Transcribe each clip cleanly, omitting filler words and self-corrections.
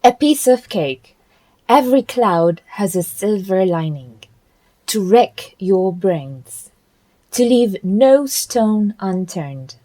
A piece of cake. Every cloud has a silver lining. To wreck your brains. To leave no stone unturned.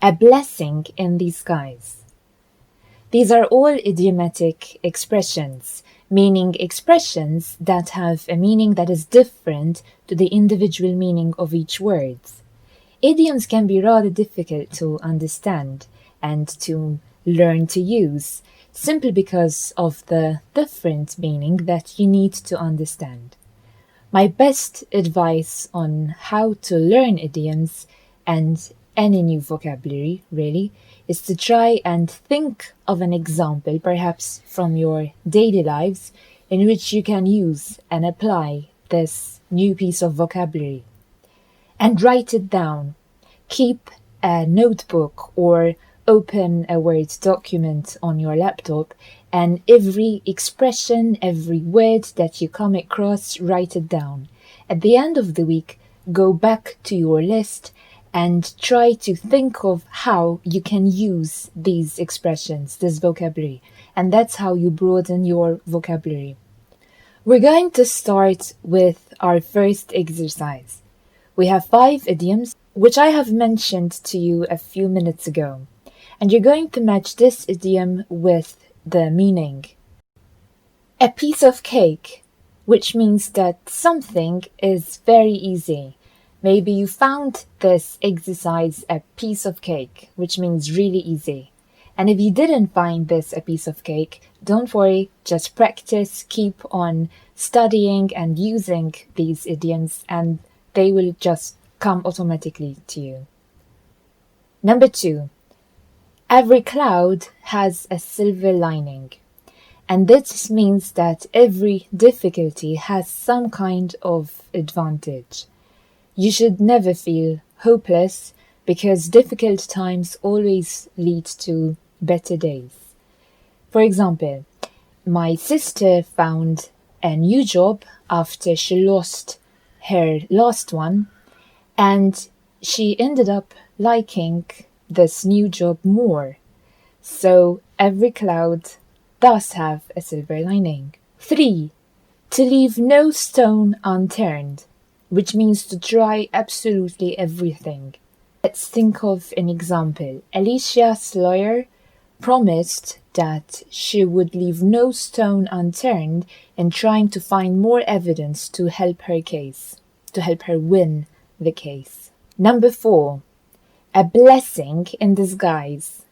A blessing in disguise. These are all idiomatic expressions, meaning expressions that have a meaning that is different to the individual meaning of each word. Idioms can be rather difficult to understand and to learn to use, simply because of the different meaning that you need to understand. My best advice on how to learn idioms and any new vocabulary, really, is to try and think of an example, perhaps from your daily lives, in which you can use and apply this new piece of vocabulary. And write it down. Keep a notebook or open a Word document on your laptop, and every expression, every word that you come across, write it down. At the end of the week, go back to your list and try to think of how you can use these expressions, this vocabulary, and that's how you broaden your vocabulary. We're going to start with our first exercise. We have 5 idioms, which I have mentioned to you a few minutes ago, and you're going to match this idiom with the meaning. A piece of cake, which means that something is very easy. Maybe you found this exercise a piece of cake, which means really easy. And if you didn't find this a piece of cake, don't worry, just practice, keep on studying and using these idioms, and they will just come automatically to you. Number 2. Every cloud has a silver lining. And this means that every difficulty has some kind of advantage. You should never feel hopeless, because difficult times always lead to better days. For example, my sister found a new job after she lost her last one, and she ended up liking this new job more. So every cloud does have a silver lining. 3. To leave no stone unturned, which means to try absolutely everything. Let's think of an example. Alicia's lawyer promised that she would leave no stone unturned in trying to find more evidence to help her case, to help her win the case. Number 4. A blessing in disguise.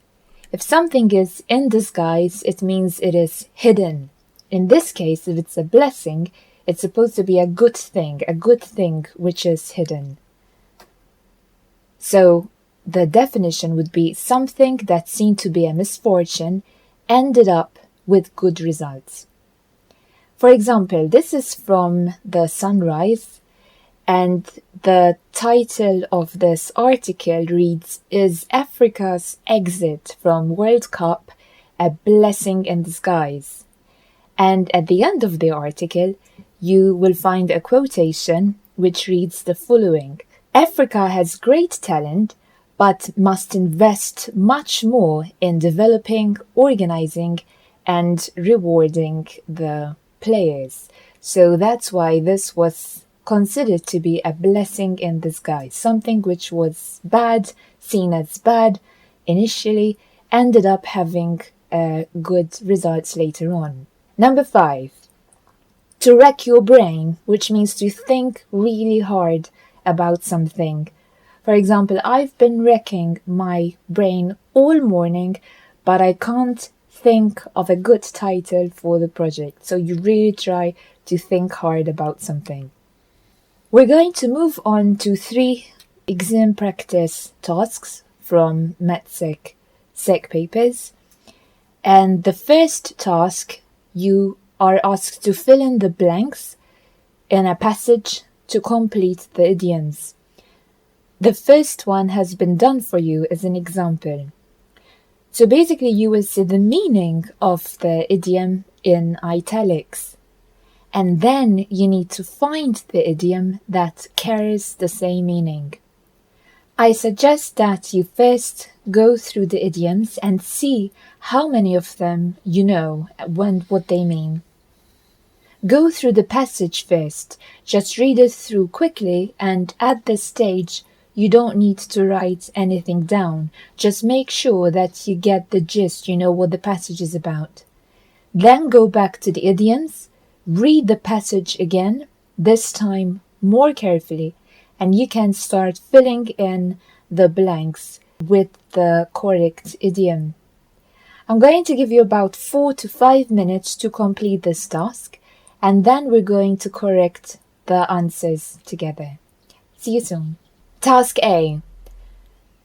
If something is in disguise, it means it is hidden. In this case, if it's a blessing, it's supposed to be a good thing which is hidden. So the definition would be something that seemed to be a misfortune ended up with good results. For example, this is from the Sunrise, and the title of this article reads, "Is Africa's exit from World Cup a blessing in disguise?" And at the end of the article, you will find a quotation which reads the following: "Africa has great talent, but must invest much more in developing, organizing, and rewarding the players." So that's why this was considered to be a blessing in disguise. Something which was bad, seen as bad initially, ended up having good results later on. Number 5. To rack your brain, which means to think really hard about something. For example, I've been racking my brain all morning, but I can't think of a good title for the project. So you really try to think hard about something. We're going to move on to 3 exam practice tasks from MathSec SEC papers. And the first task, you are asked to fill in the blanks in a passage to complete the idioms. The first one has been done for you as an example. So basically you will see the meaning of the idiom in italics. And then you need to find the idiom that carries the same meaning. I suggest that you first go through the idioms and see how many of them you know and what they mean. Go through the passage first, just read it through quickly, and at this stage, you don't need to write anything down. Just make sure that you get the gist, you know what the passage is about. Then go back to the idioms, read the passage again, this time more carefully, and you can start filling in the blanks with the correct idiom. I'm going to give you about 4 to 5 minutes to complete this task, and then we're going to correct the answers together. See you soon. Task A.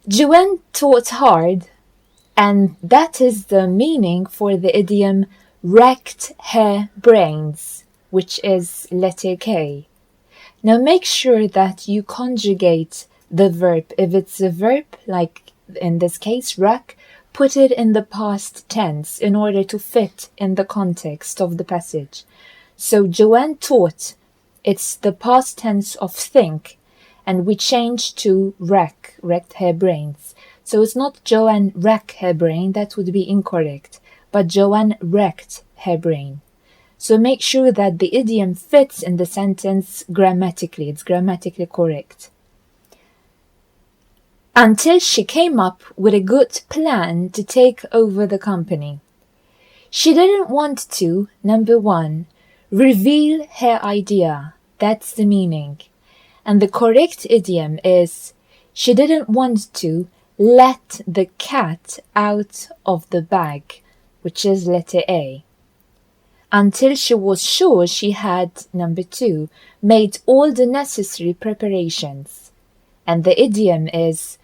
Joanne taught hard, and that is the meaning for the idiom wrecked her brains, which is letter K. Now make sure that you conjugate the verb. If it's a verb, like in this case, wreck, put it in the past tense in order to fit in the context of the passage. So Joanne taught, it's the past tense of think, and we changed to wrecked her brains. So it's not Joanne wrecked her brain, that would be incorrect, but Joanne wrecked her brain. So make sure that the idiom fits in the sentence grammatically, it's grammatically correct. Until she came up with a good plan to take over the company. She didn't want to, number 1, reveal her idea. That's the meaning. And the correct idiom is, she didn't want to let the cat out of the bag, which is letter A. Until she was sure she had, number 2, made all the necessary preparations. And the idiom is,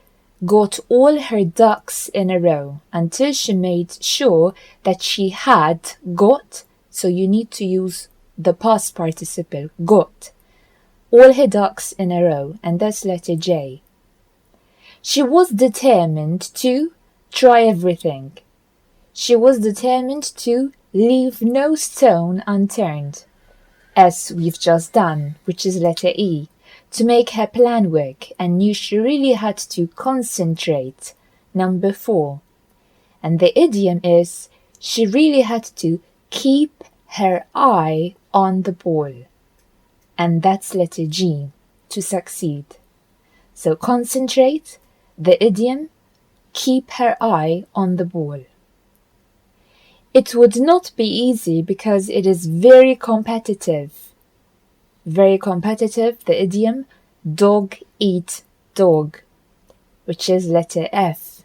got all her ducks in a row, until she made sure that she had got, so you need to use the past participle, got, all her ducks in a row, and that's letter J. She was determined to try everything. She was determined to leave no stone unturned, as we've just done, which is letter E, to make her plan work, and knew she really had to concentrate, number 4. And the idiom is, she really had to keep her eye on the ball, and that's letter G, to succeed. So concentrate, the idiom, keep her eye on the ball. It would not be easy because it is very competitive. Very competitive, the idiom, dog eat dog, which is letter F,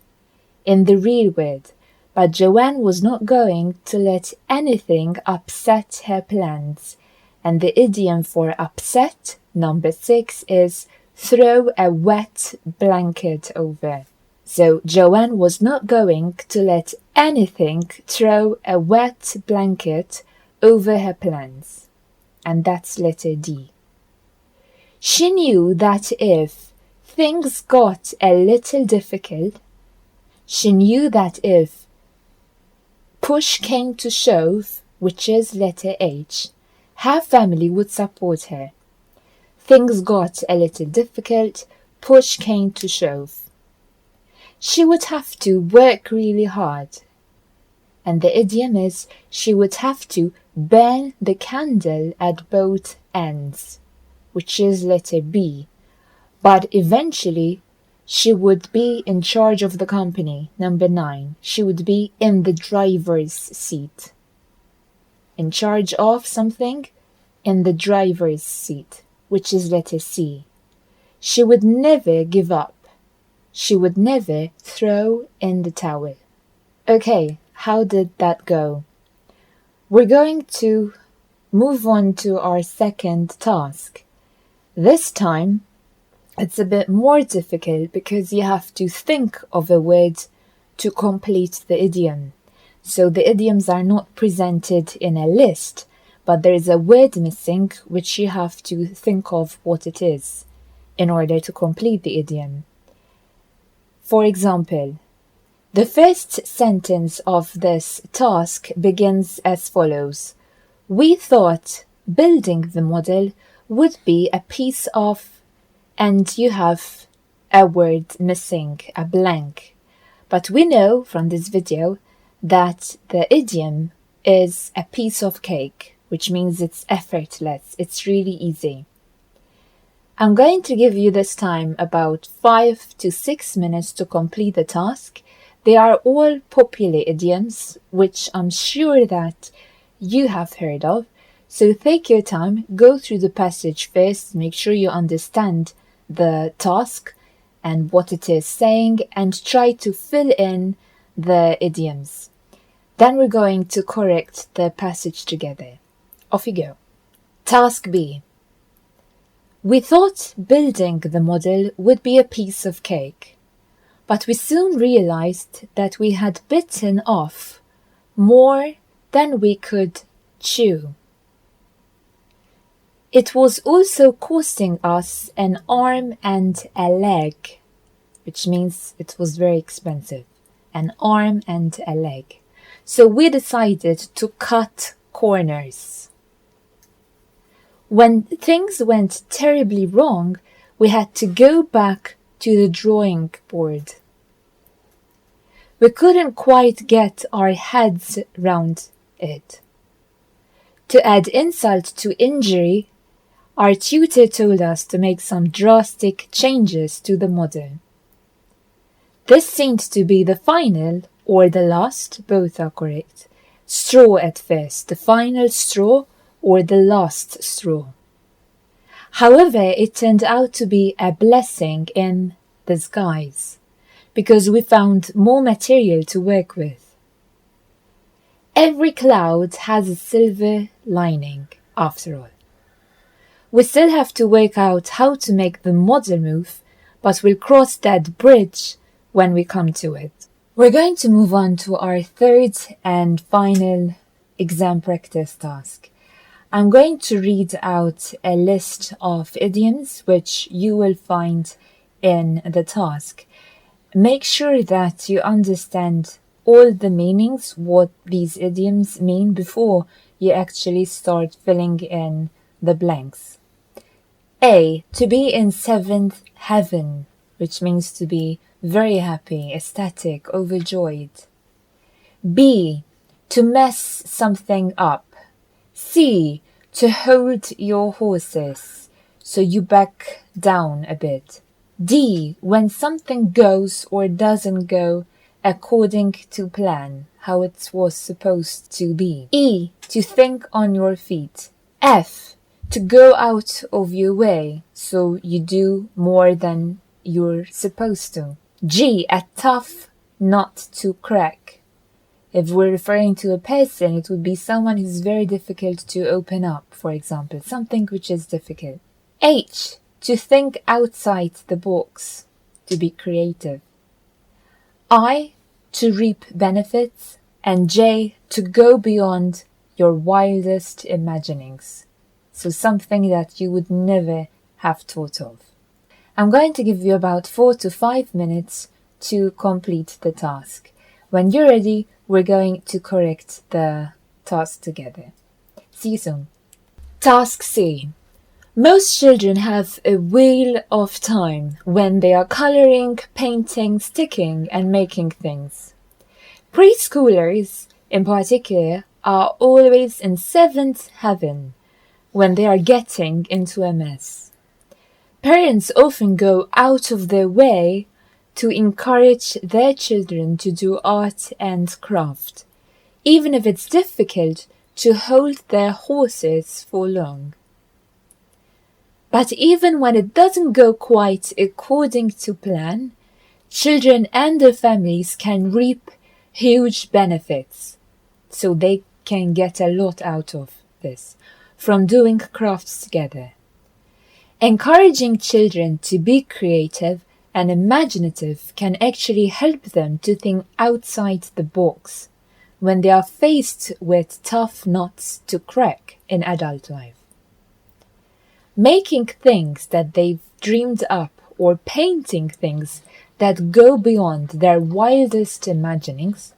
in the real world. But Joanne was not going to let anything upset her plans. And the idiom for upset, number 6, is throw a wet blanket over. So Joanne was not going to let anything throw a wet blanket over her plans. And that's letter D. She knew that if things got a little difficult, she knew that if push came to shove, which is letter H, her family would support her. Things got a little difficult, push came to shove. She would have to work really hard. And the idiom is, she would have to burn the candle at both ends, which is letter B. But eventually, she would be in charge of the company, number 9. She would be in the driver's seat. In charge of something, in the driver's seat, which is letter C. She would never give up. She would never throw in the towel. Okay, how did that go? We're going to move on to our second task. This time, it's a bit more difficult because you have to think of a word to complete the idiom. So the idioms are not presented in a list, but there is a word missing which you have to think of what it is in order to complete the idiom. For example, the first sentence of this task begins as follows. We thought building the model would be a piece of, and you have a word missing, a blank. But we know from this video that the idiom is a piece of cake, which means it's effortless, it's really easy. I'm going to give you this time about 5 to 6 minutes to complete the task. They are all popular idioms, which I'm sure that you have heard of. So take your time, go through the passage first, make sure you understand the task and what it is saying, and try to fill in the idioms. Then we're going to correct the passage together. Off you go. Task B. We thought building the model would be a piece of cake, but we soon realized that we had bitten off more than we could chew. It was also costing us an arm and a leg, which means it was very expensive. An arm and a leg. So we decided to cut corners. When things went terribly wrong, we had to go back to the drawing board. We couldn't quite get our heads round it. To add insult to injury, our tutor told us to make some drastic changes to the model. This seemed to be the final, or the last, both are correct, straw at first, the final straw or the last straw. However, it turned out to be a blessing in disguise, because we found more material to work with. Every cloud has a silver lining, after all. We still have to work out how to make the model move, but we'll cross that bridge when we come to it. We're going to move on to our third and final exam practice task. I'm going to read out a list of idioms which you will find in the task. Make sure that you understand all the meanings, what these idioms mean, before you actually start filling in the blanks. A. To be in seventh heaven, which means to be very happy, ecstatic, overjoyed. B. To mess something up. C. To hold your horses, so you back down a bit. D. When something goes or doesn't go according to plan, how it was supposed to be. E. To think on your feet. F. To go out of your way, so you do more than you're supposed to. G. A tough nut to crack. If we're referring to a person, it would be someone who's very difficult to open up, for example, something which is difficult. H. To think outside the box, to be creative. I. To reap benefits. And J. To go beyond your wildest imaginings. So something that you would never have thought of. I'm going to give you about 4 to 5 minutes to complete the task. When you're ready, we're going to correct the task together. See you soon. Task C. Most children have a wheel of time when they are coloring, painting, sticking, and making things. Preschoolers, in particular, are always in seventh heaven when they are getting into a mess. Parents often go out of their way to encourage their children to do art and craft, even if it's difficult to hold their horses for long. But even when it doesn't go quite according to plan, children and their families can reap huge benefits, so they can get a lot out of this from doing crafts together. Encouraging children to be creative and imaginative can actually help them to think outside the box when they are faced with tough nuts to crack in adult life. Making things that they've dreamed up or painting things that go beyond their wildest imaginings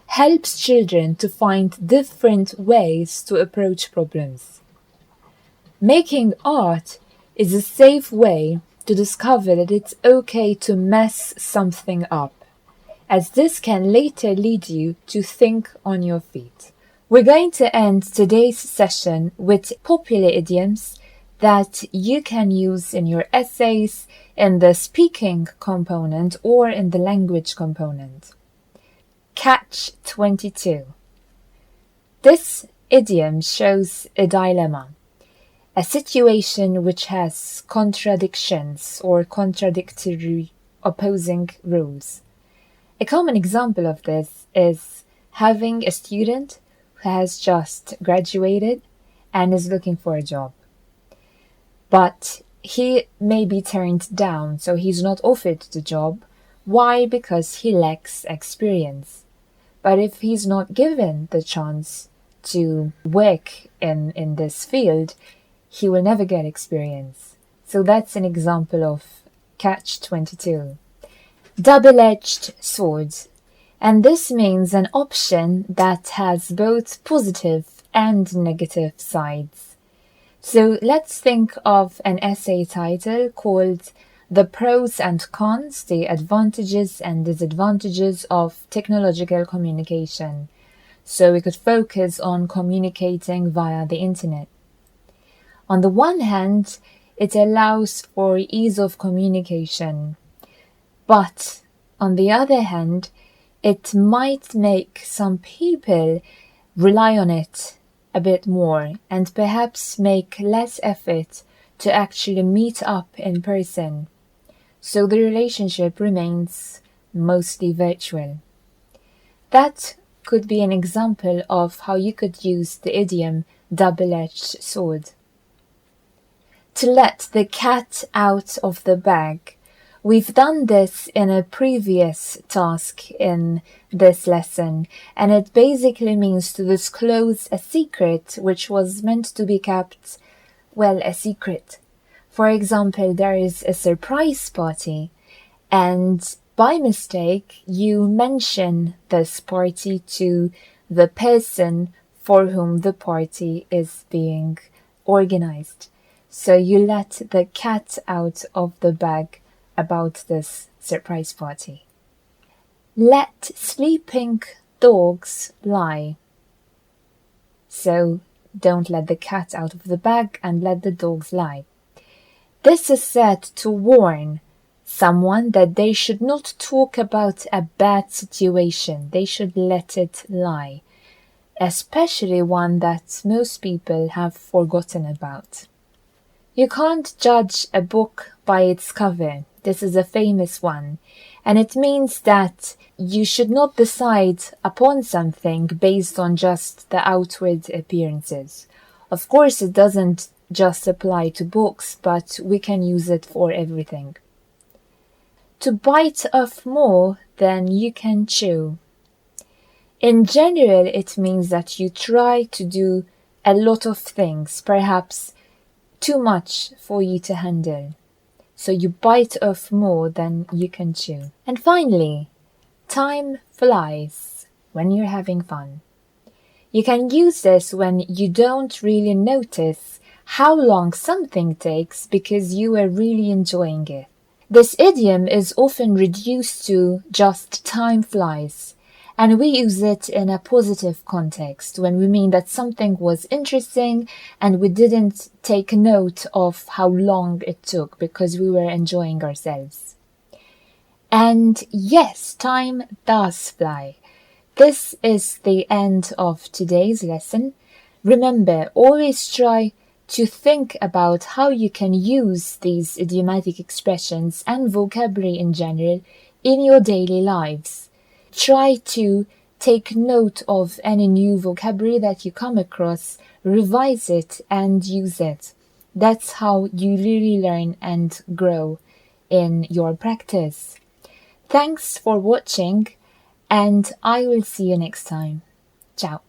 helps children to find different ways to approach problems. Making art is a safe way to discover that it's okay to mess something up, as this can later lead you to think on your feet. We're going to end today's session with popular idioms that you can use in your essays, in the speaking component, or in the language component. Catch 22. This idiom shows a dilemma, a situation which has contradictions or contradictory opposing rules. A common example of this is having a student who has just graduated and is looking for a job. But he may be turned down, so he's not offered the job. Why? Because he lacks experience. But if he's not given the chance to work in this field, he will never get experience. So that's an example of catch 22. Double-edged sword. And this means an option that has both positive and negative sides. So let's think of an essay title called The Pros and Cons, the Advantages and Disadvantages of Technological Communication. So we could focus on communicating via the internet. On the one hand, it allows for ease of communication. But on the other hand, it might make some people rely on it a bit more and perhaps make less effort to actually meet up in person. So the relationship remains mostly virtual. That could be an example of how you could use the idiom double-edged sword. To let the cat out of the bag. We've done this in a previous task in this lesson, and it basically means to disclose a secret which was meant to be kept, well, a secret. For example, there is a surprise party, and by mistake, you mention this party to the person for whom the party is being organized. So you let the cat out of the bag about this surprise party. Let sleeping dogs lie. So don't let the cat out of the bag and let the dogs lie. This is said to warn someone that they should not talk about a bad situation. They should let it lie, especially one that most people have forgotten about. You can't judge a book by its cover. This is a famous one, and it means that you should not decide upon something based on just the outward appearances. Of course, it doesn't just apply to books, but we can use it for everything. To bite off more than you can chew. In general, it means that you try to do a lot of things, perhaps too much for you to handle. So you bite off more than you can chew. And finally, time flies when you're having fun. You can use this when you don't really notice how long something takes because you are really enjoying it. This idiom is often reduced to just time flies, and we use it in a positive context when we mean that something was interesting and we didn't take note of how long it took because we were enjoying ourselves. And yes, time does fly. This is the end of today's lesson. Remember, always try to think about how you can use these idiomatic expressions and vocabulary in general in your daily lives. Try to take note of any new vocabulary that you come across, revise it and use it. That's how you really learn and grow in your practice. Thanks for watching, and I will see you next time. Ciao.